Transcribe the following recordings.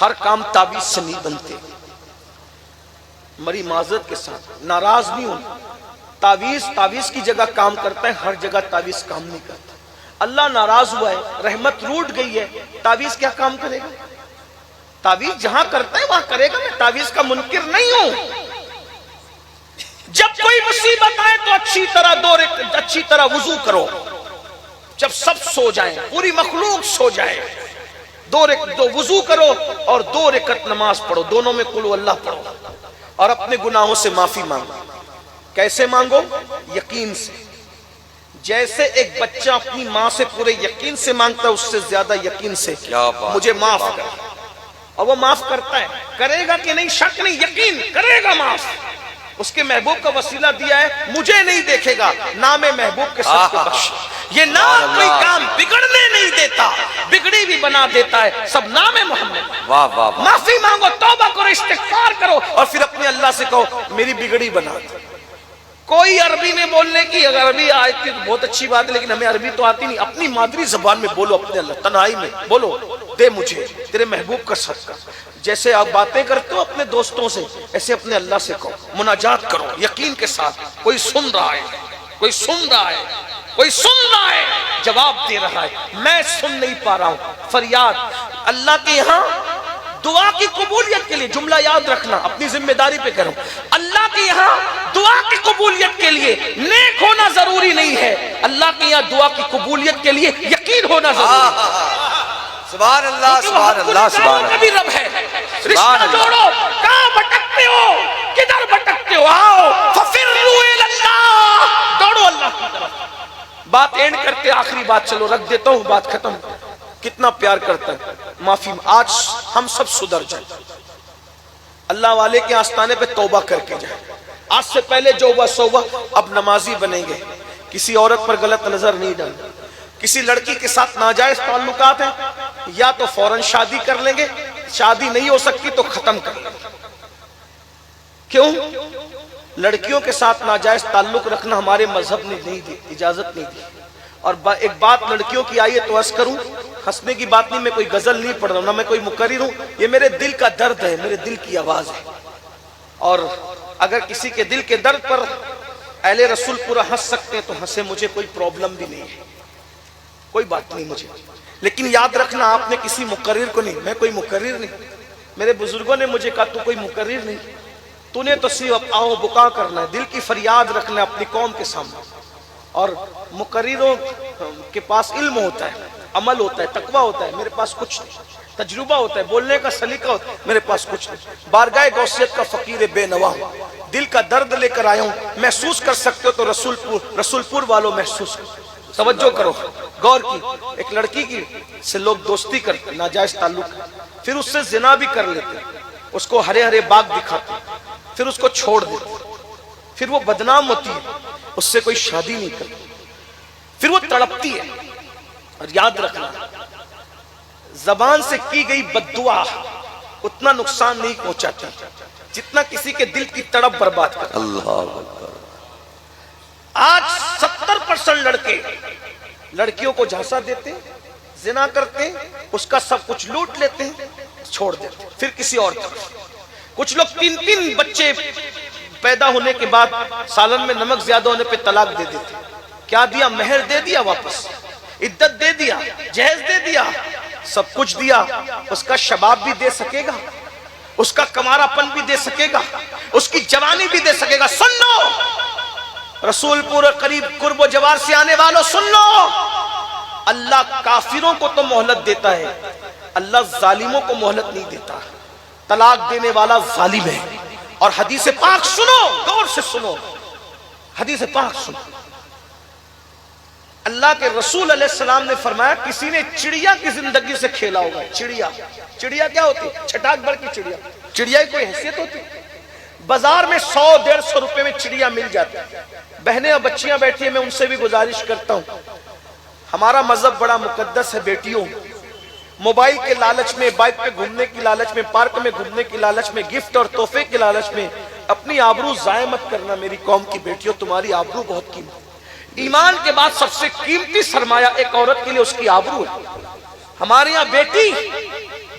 ہر کام تعویذ سے نہیں بنتے. مری معذرت کے ساتھ ناراض نہیں ہونا. تعویذ کی جگہ کام کرتا ہے، ہر جگہ تعویذ کام نہیں کرتا. اللہ ناراض ہوا ہے، رحمت روٹ گئی ہے، تعویذ کیا کام کرے گا؟ تعویذ جہاں کرتا ہے وہاں کرے گا. میں تعویذ کا منکر نہیں ہوں. جب کوئی مصیبت آئے تو اچھی طرح وضو کرو. جب سب سو جائیں، پوری مخلوق سو جائے، دو وضو کرو اور 2 رکعت نماز پڑھو. دونوں میں قل اللہ پڑھو اور اپنے گناہوں سے معافی مانگو. کیسے مانگو؟ یقین سے. جیسے ایک بچہ اپنی ماں سے پورے یقین سے مانگتا ہے، اس سے زیادہ یقین سے مجھے معاف کر. اور وہ معاف کرتا ہے. کرے گا کہ نہیں شک نہیں، یقین کرے گا معاف. اس کے محبوب کا وسیلہ دیا ہے، مجھے نہیں دیکھے گا، نام محبوب کے سب کو بخش. یہ نام کوئی کام بگڑنے نہیں دیتا، بگڑی بھی بنا دیتا ہے. سب نام محمد. معافی مانگو، توبہ کرو، استغفار کرو اور پھر اپنے اللہ سے کہو میری بگڑی بنا دو. کوئی عربی میں بولنے کی، اگر عربی آتی تو بہت اچھی بات ہے، لیکن ہمیں عربی تو آتی نہیں. اپنی مادری زبان میں بولو، اپنے اللہ تنہائی میں بولو، دے مجھے تیرے محبوب کا صدقہ. جیسے آپ باتیں کرتے ہو اپنے دوستوں سے، ایسے اپنے اللہ سے کہو، مناجات کرو یقین کے ساتھ. کوئی سن رہا ہے، کوئی سن رہا ہے، کوئی سن رہا ہے، جواب دے رہا ہے. میں سن نہیں پا رہا ہوں. فریاد اللہ کے یہاں دعا کی قبولیت کے لیے، جملہ یاد رکھنا، اپنی ذمہ داری پہ کروں. اللہ کے یہاں دعا کی قبولیت کے لیے نیک ہونا ضروری نہیں ہے. اللہ کے یہاں دعا کی قبولیت کے لیے یقین ہونا ضروری ہے. سبحان اللہ، سبحان اللہ، سبحان اللہ. کبھی رب ہے. رشتہ جوڑو. کہاں بھٹکتے ہو؟ کدھر بھٹکتے ہو؟ آؤ ففروا الی اللہ، دوڑو اللہ کی طرف. بات اینڈ کرتے، آخری بات چلو رکھ دیتا ہوں، بات ختم. کتنا پیار کرتا ہے. معافی. آج ہم سب سدھر جائیں، اللہ والے کے آستانے پہ توبہ کر کے جائیں. آج سے پہلے جو ہوا سو ہوا. اب نمازی بنیں گے، کسی عورت پر غلط نظر نہیں ڈالیں. کسی لڑکی کے ساتھ ناجائز تعلقات ہیں، یا تو فوراً شادی کر لیں گے، شادی نہیں ہو سکتی تو ختم کر لیں گے. کیوں؟ لڑکیوں کے ساتھ ناجائز تعلق رکھنا ہمارے مذہب نے نہیں دی، اجازت نہیں دی. اور ایک بات لڑکیوں کی آئیے تو عرض کروں، ہنسنے کی بات نہیں، میں کوئی غزل نہیں پڑھ رہا ہوں، نہ میں کوئی مقرر ہوں. یہ میرے دل کا درد ہے، میرے دل کی آواز ہے. اور اگر کسی کے دل کے درد پر اہل رسول پورا ہنس سکتے ہیں تو ہنسے، مجھے کوئی پرابلم بھی نہیں ہے، کوئی بات نہیں مجھے. لیکن یاد رکھنا، آپ نے کسی مقرر کو نہیں، میں کوئی مقرر نہیں. میرے بزرگوں نے مجھے کہا تو کوئی مقرر نہیں، تو نے تو صرف آؤ بکا کرنا ہے، دل کی فریاد رکھنا ہے اپنی قوم کے سامنے. اور مقرروں کے پاس علم ہوتا ہے، عمل ہوتا ہے، تقوی ہوتا ہے. میرے پاس کچھ نہیں. تجربہ ہوتا ہے، بولنے کا سلیقہ ہوتا ہے، میرے پاس کچھ نہیں. بارگاہ غوثیت کا فقیر بے نوا ہوں، دل کا درد لے کر آیا ہوں. محسوس کر سکتے ہو تو رسول پور والوں محسوس کرو. توجہ کرو، غور کی. ایک لڑکی کی سے لوگ دوستی کرتے، ناجائز تعلق، پھر اس سے زنا بھی کر لیتے، اس کو ہرے ہرے باغ دکھاتے، پھر اس کو چھوڑ دیتے، پھر وہ بدنام ہوتی ہے، اس سے کوئی شادی نہیں کرتی، پھر وہ تڑپتی ہے. اور یاد رکھنا، زبان سے کی گئی بد دعا اتنا نقصان نہیں پہنچاتی جتنا کسی کے دل کی تڑپ برباد کرتا. اللہ. آج 70% لڑکے لڑکیوں کو جھانسا دیتے، زنا کرتے، اس کا سب کچھ لوٹ لیتے ہیں، چھوڑ دیتے، پھر کسی اور طرف. کچھ لوگ 3 بچے پیدا ہونے کے بعد سالن میں نمک زیادہ ہونے پہ طلاق دے دیتے. کیا دیا؟ مہر دے دیا، واپس عدت دے دیا، جہیز دے دیا، سب کچھ دیا. اس کا شباب بھی دے سکے گا، اس کا کمارا پن بھی دے سکے گا، اس کی جوانی بھی دے سکے گا. سن لو رسول پور قریب قرب و جوار سے آنے والوں، سن لو، اللہ کافروں کو تو مہلت دیتا ہے، اللہ ظالموں کو مہلت نہیں دیتا. طلاق دینے والا ظالم ہے. اور حدیث پاک سنو، غور سے سنو، حدیث پاک سنو. اللہ کے رسول علیہ السلام نے فرمایا کسی نے چڑیا کی زندگی سے کھیلا ہوگا. چڑیا کیا ہوتی؟ چھٹاک بھر کی چڑیا. چڑیا کی کوئی حیثیت ہوتی؟ بازار میں 100-150 روپے میں چڑیا مل جاتی. بہنیں اور بچیاں بیٹھی ہیں، میں ان سے بھی گزارش کرتا ہوں، ہمارا مذہب بڑا مقدس ہے. بیٹیوں، موبائل کے لالچ میں، بائک پہ گھومنے کی لالچ میں، پارک میں گھومنے کی لالچ میں، گفٹ اور تحفے کی لالچ میں اپنی آبرو ضائع مت کرنا. میری قوم کی بیٹیوں، تمہاری آبرو بہت قیمتی. ایمان کے بعد سب سے قیمتی سرمایہ ایک عورت کے لیے اس کی آبرو ہے. ہمارے یہاں بیٹی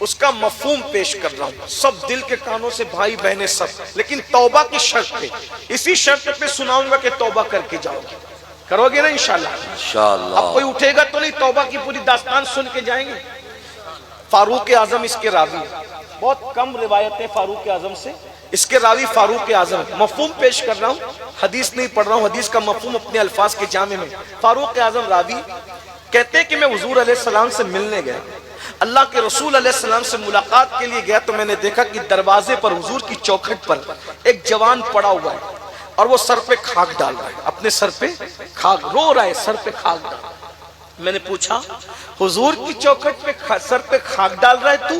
اس کا مفہوم پیش کر رہا ہوں، سب دل کے کانوں سے بھائی بہنیں سب، لیکن توبہ کی شرط پہ، اسی شرط پہ سناؤں گا کہ توبہ کر کے جاؤ گے، کرو گے نا انشاءاللہ؟ انشاءاللہ۔ اب کوئی اٹھے گا تو نہیں توبہ کی پوری داستان سن کے جائیں گے؟ فاروق اعظم اس کے راوی، بہت کم روایتیں فاروق اعظم سے، اس کے راوی فاروق اعظم، مفہوم پیش کر رہا ہوں، حدیث نہیں پڑھ رہا ہوں، حدیث کا مفہوم اپنے الفاظ کے جامع میں۔ فاروق اعظم راوی کہتے ہیں کہ میں حضور علیہ السلام سے ملنے گیا، اللہ کے رسول علیہ السلام سے ملاقات کے لیے گیا تو میں نے دیکھا کہ دروازے پر حضور کی چوکھٹ پر ایک جوان پڑا ہوا ہے اور وہ سر پہ خاک ڈال رہا ہے، اپنے سر پہ خاک، رو رہا ہے، سر پہ خاک ڈال رہا ہے۔ میں نے پوچھا حضور کی چوکھٹ پہ سر پہ خاک ڈال رہا ہے تو؟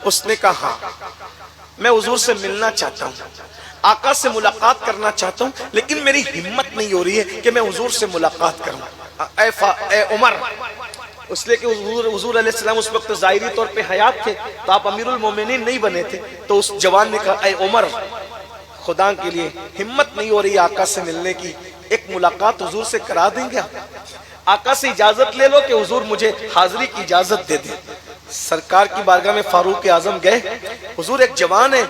اس نے کہا ہاں، میں حضور سے ملنا چاہتا ہوں، آقا سے ملاقات کرنا چاہتا ہوں، لیکن میری ہمت نہیں ہو رہی ہے کہ میں حضور سے ملاقات کروں۔ اے عمر، اس لیے کہ حضور علیہ السلام اس وقت ظاہری طور پہ حیات تھے تو آپ امیر المومنین نہیں بنے تھے، تو اس جوان نے کہا اے عمر، خدا کے لیے ہمت نہیں ہو رہی آقا سے ملنے کی، ایک ملاقات حضور سے کرا دیں گے؟ آقا سے اجازت لے لو کہ حضور مجھے حاضری کی اجازت دے دیں۔ سرکار کی بارگاہ میں فاروق اعظم گئے، حضور ایک جوان ہے،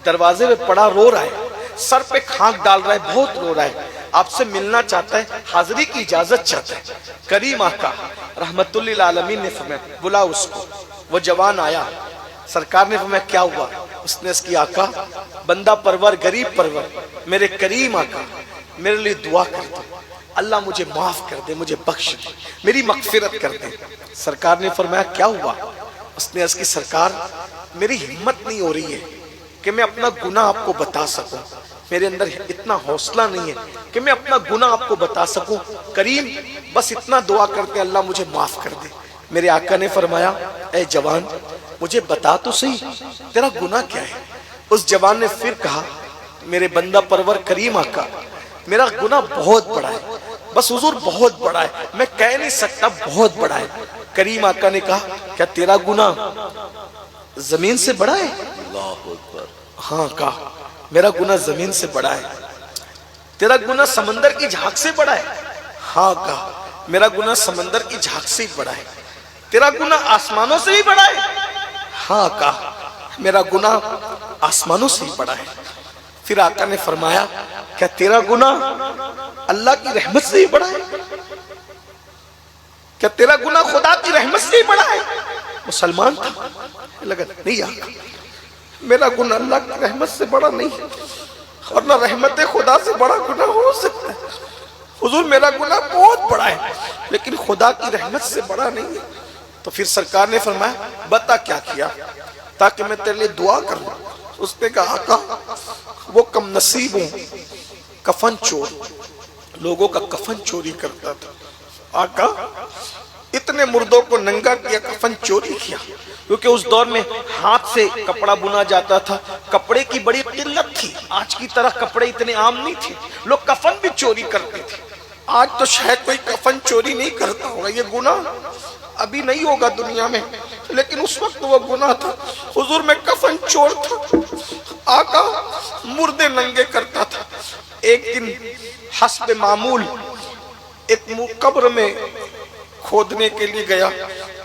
دروازے پہ پڑا رو رہا ہے، سر پہ خاک ڈال رہا ہے، بہت رو رہا ہے، آپ سے ملنا چاہتا ہے، حاضری کی اجازت چاہتا ہے۔ کریم آقا رحمت للعالمین نے فرمایا بلا اس کو، وہ جوان آیا، سرکار نے فرمایا کیا ہوا؟ اس نے اس کی آقا بندہ پرور غریب پرور میرے کریم آقا میرے لیے دعا کر دے، اللہ مجھے معاف کر دے، مجھے بخش دے، میری مغفرت کر دے۔ سرکار نے فرمایا کیا ہوا؟ اس نے اس کی سرکار میری ہمت نہیں ہو رہی ہے کہ میں اپنا گناہ آپ کو بتا سکوں، میرے اندر اتنا حوصلہ نہیں ہے کہ میں اپنا گناہ آپ کو بتا سکوں، کریم بس اتنا دعا کرتے اللہ مجھے معاف کر دے۔ میرے آقا نے فرمایا اے جوان مجھے بتا تو صحیح تیرا گناہ کیا ہے؟ اس جوان نے پھر کہا میرے بندہ پرور کریم آقا میرا گناہ بہت بڑا ہے، بس حضور بہت بڑا ہے، میں کہہ نہیں سکتا، بہت بڑا ہے۔ کریم آقا نے کہا کیا تیرا گناہ زمین سے بڑا ہے؟ اللہ اکبر۔ ہاں کہا میرا گناہ زمین سے بڑا ہے۔ تیرا گناہ سمندر کی جھاگ سے بڑا ہے؟ ہاں کہا میرا گناہ سمندر کی جھاگ سے بڑا ہے۔ تیرا گناہ آسمانوں سے بھی بڑا ہے؟ ہاں کہا میرا گناہ آسمانوں سے ہی بڑا ہے۔ پھر آقا نے فرمایا کیا تیرا گناہ اللہ کی رحمت سے ہی بڑا ہے؟ کیا تیرا گناہ خدا کی رحمت سے ہی بڑا ہے؟ مسلمان تھا، لگا نہیں آقا میرا گناہ اللہ کی رحمت سے بڑا نہیں ہے، اور نہ رحمت خدا سے بڑا گناہ ہو سکتا ہے۔ حضور میرا گناہ بہت بڑا ہے لیکن خدا کی رحمت سے بڑا نہیں ہے۔ تو پھر سرکار نے فرمایا بتا کیا کیا تاکہ میں تیرے لیے دعا کروں۔ اس نے کہا آقا وہ کم نصیب ہوں، کفن چور، لوگوں کا کفن چوری کرتا تھا۔ آقا اتنے مردوں کو ننگا کیا، کفن چوری کیا، کیونکہ اس دور میں ہاتھ سے کپڑا بنا جاتا تھا، کپڑے کی بڑی قلت تھی، آج کی طرح کپڑے اتنے عام نہیں تھے، لوگ کفن بھی چوری کرتے تھے۔ آج تو شاید کوئی کفن چوری نہیں کرتا ہوگا، یہ گناہ ابھی نہیں ہوگا دنیا میں، لیکن اس وقت وہ گناہ تھا۔ حضور میں کفن چور تھا، آقا مردے ننگے کرتا تھا۔ ایک دن حسب معمول ایک قبر میں کھودنے کے لیے گیا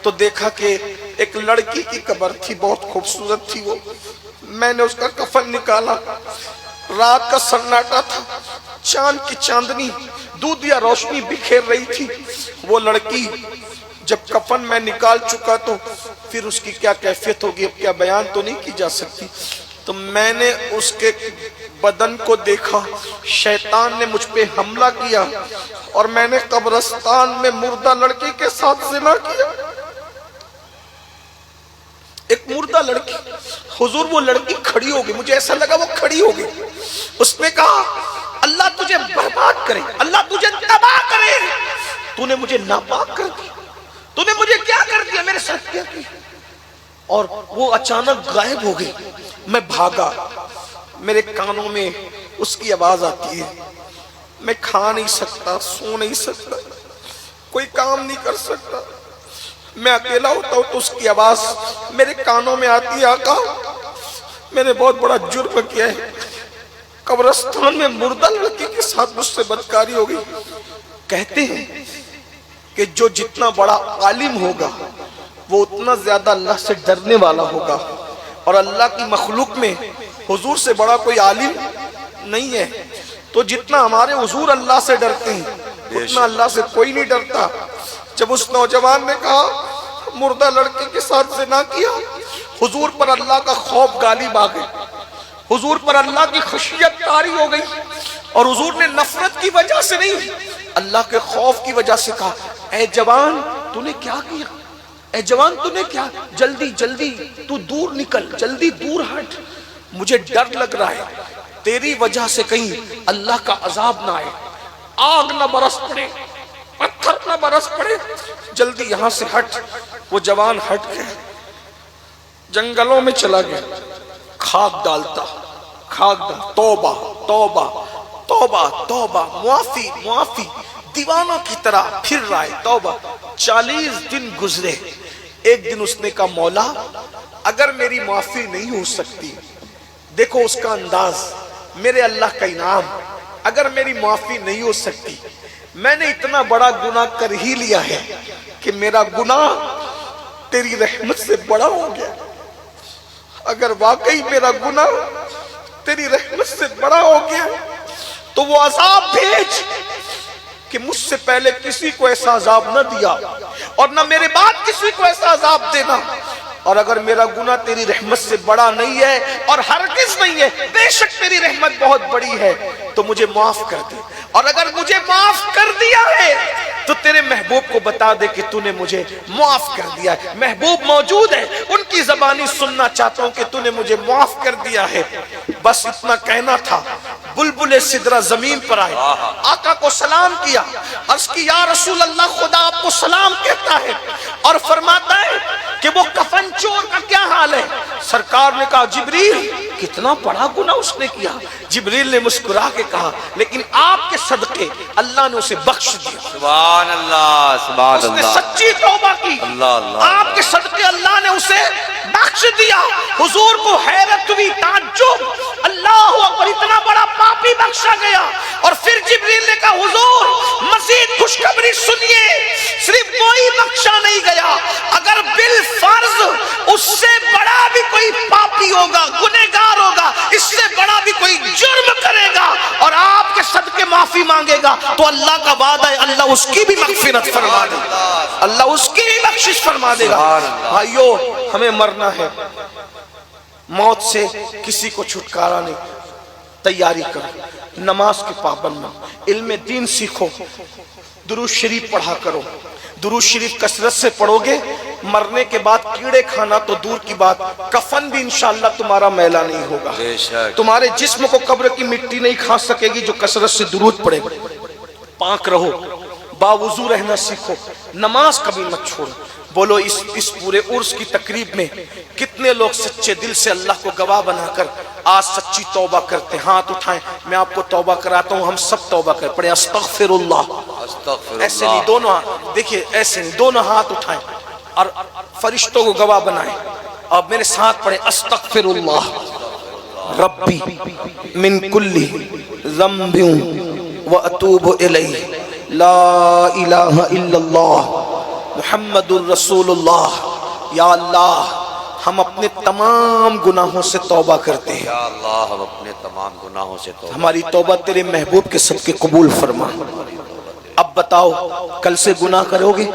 تو دیکھا کہ ایک لڑکی کی قبر تھی، بہت خوبصورت تھی وہ۔ میں نے اس کا کفن نکالا، رات کا سناٹا تھا، چاند کی چاندنی دودھ یا روشنی بکھیر رہی تھی۔ وہ لڑکی جب کفن میں نکال چکا تو پھر اس کی کیا کیفیت ہوگی اب کیا بیان تو نہیں کی جا سکتی۔ تو میں نے اس کے بدن کو دیکھا، شیطان نے مجھ پہ حملہ کیا اور میں نے قبرستان میں مردہ لڑکی کے ساتھ زنا کیا۔ ایک مردہ لڑکی، حضور وہ لڑکی کھڑی ہو گئی، مجھے ایسا لگا وہ کھڑی ہو گئی۔ اس نے کہا اللہ تجھے برباد کرے، اللہ تجھے تباہ کرے، تو نے مجھے ناپاک کر دیا، تو نے مجھے کیا کر دیا، میرے ساتھ کیا کیا۔ اور وہ اچانک غائب ہو گئی۔ میں بھاگا، میرے کانوں میں اس کی آواز آتی ہے، میں کھا نہیں سکتا، سو نہیں سکتا، کوئی کام نہیں کر سکتا، میں اکیلا ہوتا ہوں تو اس کی آواز میرے کانوں میں آتی ہے آقا میں نے بہت بڑا جرم کیا ہے، قبرستان میں مردہ لڑکی کے ساتھ مجھ سے بدکاری ہو گئی۔ کہتے ہیں کہ جو جتنا بڑا عالم ہوگا وہ اتنا زیادہ اللہ سے ڈرنے والا ہوگا. اور اللہ کی مخلوق میں حضور سے بڑا کوئی عالم نہیں ہے. تو جتنا ہمارے حضور اللہ سے ڈرتے ہیں اتنا اللہ سے کوئی نہیں ڈرتا. جب اس نوجوان نے کہا مردہ لڑکے کے ساتھ زنا کیا، حضور پر اللہ کا خوف غالب آ گئی، حضور پر اللہ کی خشیت طاری ہو گئی، اور حضور نے نفرت کی وجہ سے نہیں، اللہ کے خوف کی وجہ سے کہا اے جوان تو نے کیا کیا، اے جوان تو نے کیا، جلدی جلدی تو دور نکل، جلدی دور ہٹ، مجھے ڈر لگ رہا ہے تیری وجہ سے کہیں اللہ کا عذاب نہ آئے، آگ نہ برس پڑے، پتھر نہ برس پڑے، جلدی یہاں سے ہٹ. وہ جوان ہٹ گئے، جنگلوں میں چلا گیا، خاک ڈالتا، توبہ توبہ توبہ توبہ، معافی معافی، دیوانوں کی طرح پھر رہا ہے توبہ. 40 دن گزرے. ایک دن اس نے کہا مولا اگر میری معافی نہیں ہو سکتی، دیکھو اس کا انداز، میرے اللہ کا انعام، اگر میری معافی نہیں ہو سکتی، میں نے اتنا بڑا گناہ کر ہی لیا ہے کہ میرا گناہ تیری رحمت سے بڑا ہو گیا، اگر واقعی میرا گناہ تیری رحمت سے بڑا ہو گیا تو وہ عذاب بھیج کہ مجھ سے پہلے کسی کو ایسا عذاب نہ دیا اور نہ میرے بعد کسی کو ایسا عذاب دینا، اور اگر میرا گناہ تیری رحمت سے بڑا نہیں ہے اور ہرگز نہیں ہے، بے شک تیری رحمت بہت بڑی ہے، تو مجھے معاف کر دے، اور اگر مجھے معاف کر دیا ہے تو تیرے محبوب کو بتا دے کہ تو نے مجھے معاف کر دیا ہے. محبوب موجود ہے، ان کی زبانی سننا چاہتا ہوں کہ تو نے مجھے معاف کر دیا ہے. بس اتنا کہنا تھا، بلبل سدرہ زمین پر آئے، آقا کو سلام کیا، عرض کی یا رسول اللہ خدا آپ کو سلام کہتا ہے، اور فرماتا ہے کہ وہ کفن چور کا کیا حال ہے؟ سرکار نے کہا جبریل کتنا بڑا گناہ اس نے کیا. جبریل نے مسکرا کے کہا لیکن آپ کے صدقے اللہ نے اسے بخش دیا. سبحان اللہ سبحان اس نے اللہ، سچی توبہ کی، اللہ اللہ، آپ کے صدقے اللہ نے اسے بخش دیا. حضور کو حیرت ہوئی، تعجب، اللہ اکبر، اتنا بڑا پاپی بخشا گیا. اور پھر جبریل نے کہا حضور مزید خوشخبری سنیے، صرف وہی بخشا نہیں گیا، اگر بالفرض اس سے بڑا بھی کوئی پاپی ہوگا، گنہگار ہوگا، اس سے بڑا بھی کوئی جرم کرے گا اور آپ کے صدقے معافی مانگے گا تو اللہ کا وعدہ ہے اللہ اس کی بھی مغفرت فرما دے گا، اللہ اس کی بھی بخشش فرما دے گا. بھائیو ہمیں مرنا ہے، موت سے کسی کو چھٹکارا نہیں. تیاری کرو، نماز کے پابند بنو، علم دین سیکھو، درود شریف پڑھا کرو. درود شریف کثرت سے پڑھو گے، مرنے کے بعد کیڑے کھانا تو دور کی بات، کفن بھی انشاءاللہ تمہارا میلا نہیں ہوگا، تمہارے جسم کو قبر کی مٹی نہیں کھا سکے گی جو کثرت سے درود پڑھے. پاک رہو، باوضو رہنا سیکھو، نماز کبھی مت چھوڑو. بولو اس پورے عرس کی تقریب میں کتنے لوگ سچے دل سے اللہ کو گواہ بنا کر آج سچی توبہ کرتے؟ ہاتھ اٹھائیں، میں آپ کو توبہ کراتا ہوں. ہم سب توبہ کریں، پڑھیں استغفر اللہ. ایسے نہیں، دونوں ہاتھ دیکھیے، ایسے نہیں، دونوں ہاتھ اٹھائیں اور فرشتوں کو گواہ بنائیں. اب میرے ساتھ پڑھیں استغفر اللہ ربی من کل ذنب واتوب الیہ لا الہ الا اللہ محمد الرسول اللہ. یا اللہ ہم اپنے تمام گناہوں سے توبہ کرتے ہیں، یا اللہ ہم اپنے تمام گناہوں سے توبہ، ہماری توبہ تیرے محبوب کے صدقے قبول فرما. اب بتاؤ کل سے گناہ کرو گے؟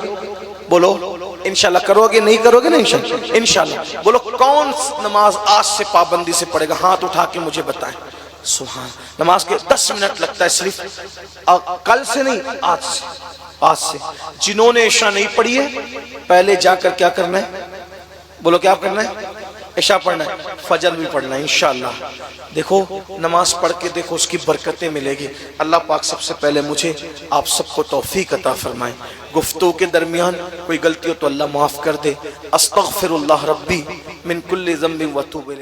بولو انشاءاللہ کرو گے، نہیں کرو گے نا انشاءاللہ؟ انشاءاللہ. بولو کون نماز آج سے پابندی سے پڑھے گا؟ ہاتھ اٹھا کے مجھے بتائیں. سبحان، نماز کے 10 منٹ لگتا ہے صرف، کل سے نہیں آج سے. آج سے جنہوں نے عشاء نہیں پڑھی ہے پہلے جا کر کیا کرنا ہے؟ بولو کیا کرنا ہے؟ عشاء پڑھنا ہے، فجر بھی پڑھنا ہے انشاءاللہ. دیکھو نماز پڑھ کے دیکھو اس کی برکتیں ملے گی. اللہ پاک سب سے پہلے مجھے آپ سب کو توفیق عطا فرمائیں. گفتگو کے درمیان کوئی غلطی ہو تو اللہ معاف کر دے. استغفر اللہ ربی من کل ذنب واتوب الیہ.